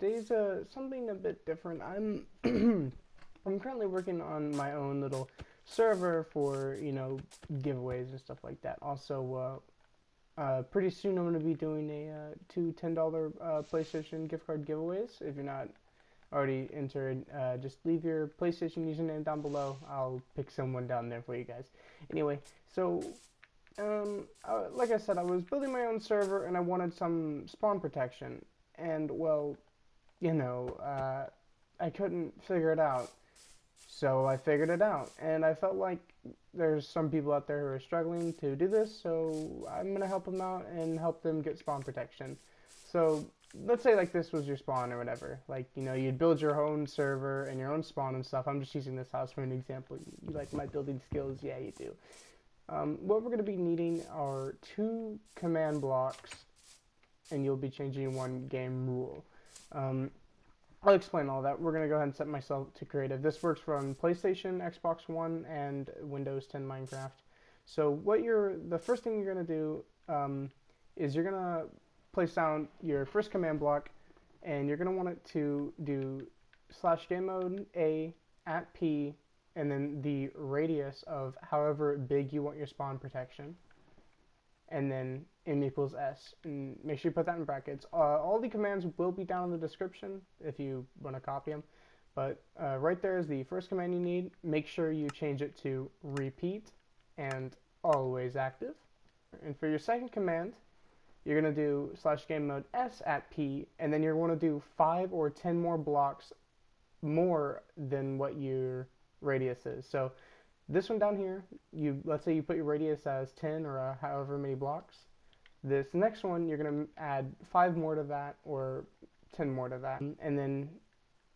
today's something a bit different. I'm I'm currently working on my own little server for, you know, giveaways and stuff like that. Also, pretty soon I'm going to be doing two $10 PlayStation gift card giveaways. If you're not already entered, just leave your PlayStation username down below. I'll pick someone down there for you guys. Anyway, so like I said, I was building my own server and I wanted some spawn protection, and well, you know, I couldn't figure it out, so I figured it out, and I felt like there's some people out there who are struggling to do this, so I'm gonna help them out and help them get spawn protection. So let's say like this was your spawn or whatever, like, you know, you'd build your own server and your own spawn and stuff. I'm just using this house for an example. You like my building skills? Yeah, you do. What we're going to be needing are 2 command blocks, and you'll be changing 1 game rule. I'll explain all that. We're going to go ahead and set myself to creative. This works from PlayStation, Xbox One, and Windows 10 Minecraft. So the first thing you're going to do is you're going to place down your first command block, and you're going to want it to do /gamemode A at P, and then the radius of however big you want your spawn protection, and then m equals s, and make sure you put that in brackets. All the commands will be down in the description if you want to copy them, but right there is the first command you need. Make sure you change it to repeat and always active. And for your second command, you're going to do /gamemode s at P, and then you're going to do 5 or 10 more blocks more than what your radius is. So this one down here, let's say you put your radius as 10 or however many blocks. This next one, you're going to add 5 more to that or 10 more to that, and then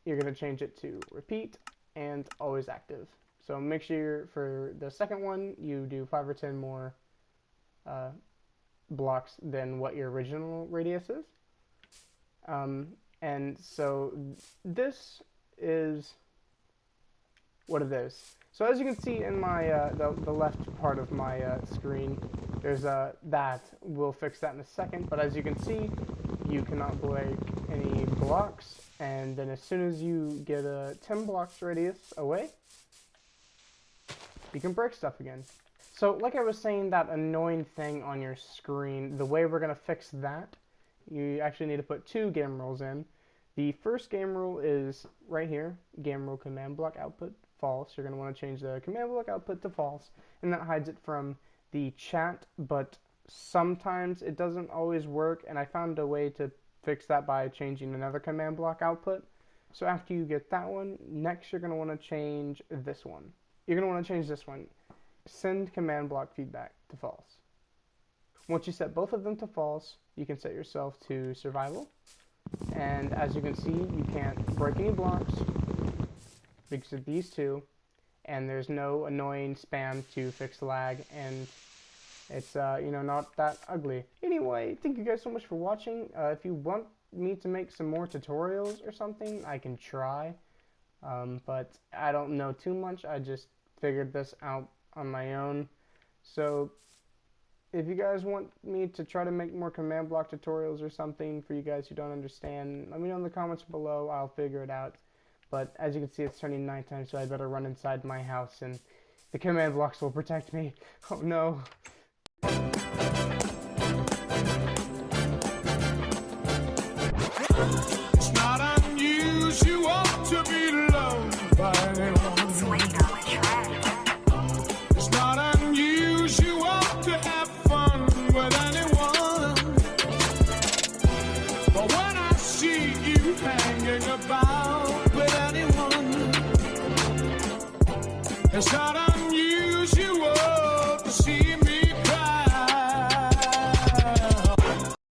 you're going to change it to repeat and always active. So make sure for the second one you do 5 or 10 more blocks than what your original radius is. And so this is what it is. So as you can see in my the left part of my screen, there's that. We'll fix that in a second, but as you can see, you cannot break any blocks, and then as soon as you get a 10 blocks radius away, you can break stuff again. So like I was saying, that annoying thing on your screen, the way we're going to fix that, you actually need to put 2 game rules in. The first game rule is right here, game rule command block output false. You're going to want to change the command block output to false, and that hides it from the chat, but sometimes it doesn't always work, and I found a way to fix that by changing another command block output. So after you get that one, next you're going to want to change this one. You're going to want to change this one. Send command block feedback to false. Once you set both of them to false, you can set yourself to survival. And as you can see, you can't break any blocks because of these 2, and there's no annoying spam to fix lag, and it's you know, not that ugly. Anyway, thank you guys so much for watching. If you want me to make some more tutorials or something, I can try, but I don't know too much. I just figured this out on my own. So if you guys want me to try to make more command block tutorials or something for you guys who don't understand, let me know in the comments below. I'll figure it out. But as you can see, it's turning nighttime, so I better run inside my house, and the command blocks will protect me. Oh no. It's not unusual to be loved by anyone. It's not unusual to have fun with anyone. But when I see you hanging about with anyone, it's not